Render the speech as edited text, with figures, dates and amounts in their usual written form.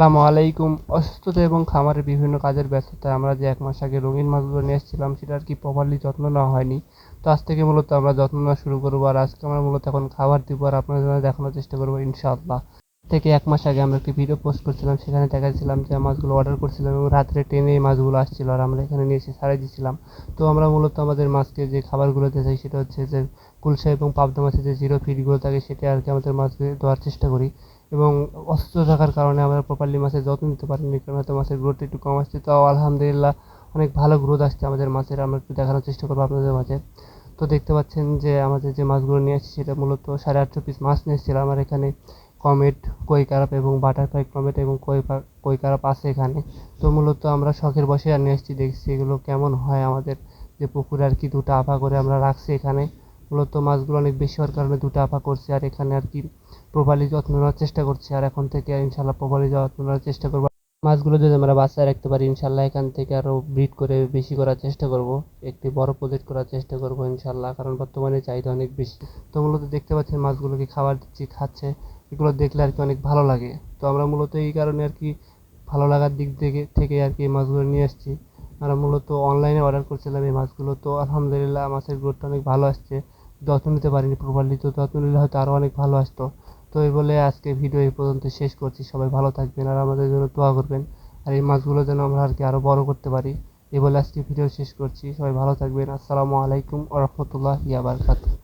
আসসালামু আলাইকুম। অসুস্থতা এবং খামারের বিভিন্ন কাজের ব্যস্ততায় আমরা যে ১ মাস আগে রঙিন মাছগুলো নিয়ে এসেছিলাম সেটা আর কি প্রপারলি যত্ন নেওয়া হয়নি। তো আজ থেকে মূলত আমরা যত্ন নেওয়া শুরু করব। আর আজকে আমরা মূলত এখন খাবার দিব আর আপনাদের জন্য দেখানোর চেষ্টা করব ইনশাআল্লাহ। থেকে ১ মাস আগে আমরা একটি ভিডিও পোস্ট করছিলাম, সেখানে দেখাচ্ছিলাম যে মাছগুলো অর্ডার করছিলাম এবং রাত্রে ট্রেনে এই মাছগুলো আসছিল আর আমরা এখানে নিয়ে এসে ছাড়াই দিচ্ছিলাম। তো আমরা মূলত আমাদের মাছকে যে খাবারগুলো দিতে চাই সেটা হচ্ছে যে কুলশা এবং পাবদা মাছের যে জিরো ফিডগুলো থাকে সেটা আর কি আমাদের মাছকে দেওয়ার চেষ্টা করি। এবং অসুস্থ থাকার কারণে আমরা প্রপারলি মাছের যত্ন নিতে পারিনি, কারণ হয়তো মাছের গ্রোথ একটু কম আসছে। তাও আলহামদুলিল্লাহ অনেক ভালো গ্রোথ আসছে আমাদের মাছের। আমরা একটু দেখানোর চেষ্টা করবো আপনাদের মাঝে। তো দেখতে পাচ্ছেন যে আমাদের যে মাছগুলো নিয়ে আসছি সেটা মূলত 850 পিস মাছ নিয়ে এসেছিলাম। আমার এখানে কমেট, কই কারাপ এবং বাটারফ্লাই কমেট এবং কই কারাপ আছে এখানে। তো মূলত আমরা শখের বশে আর নিয়ে এসেছি, দেখছি এগুলো কেমন হয়। আমাদের যে পুকুরে আর কি দুটো আফা করে আমরা রাখছি এখানে। মূলত মাছগুলো অনেক বেশি হওয়ার কারণে দুটো আফা করছি আর এখানে আর কি প্রপারলি যত্ন নেওয়ার চেষ্টা করছি। আর এখন থেকে ইনশাল্লাহ প্রপারলি যত্ন নেওয়ার চেষ্টা করবো। মাছগুলো যদি আমরা বাচ্চায় রাখতে পারি ইনশাল্লাহ এখান থেকে আরও ব্রিড করে বেশি করার চেষ্টা করব, একটি বড় প্রজেক্ট করার চেষ্টা করব ইনশাল্লাহ, কারণ বর্তমানে চাহিদা অনেক বেশি। তো মূলত দেখতে পাচ্ছেন মাছগুলোকে খাবার দিচ্ছি, খাচ্ছে। এগুলো দেখলে আর কি অনেক ভালো লাগে। তো আমরা মূলত এই কারণে আর কি ভালো লাগার দিক থেকে আর কি এই মাছগুলো নিয়ে আসছি। আমরা মূলত অনলাইনে অর্ডার করছিলাম এই মাছগুলো। তো আলহামদুলিল্লাহ মাছের গ্রোথটা অনেক ভালো আসছে। যত্ন নিতে পারিনি প্রপারলি, তো যত্ন নিলে হয়তো আরও অনেক ভালো আসতো। তো এই বলে আজকে ভিডিও এই পর্যন্ত শেষ করছি। সবাই ভালো থাকবেন আর আমাদের জন্য দোয়া করবেন। আর এই মাছগুলো যেন আমরা আর কি আরও বড় করতে পারি। এই বলে আজকে ভিডিও শেষ করছি। সবাই ভালো থাকবেন। আসসালামু আলাইকুম ওয়া রাহমাতুল্লাহি ওয়া বারাকাতুহু।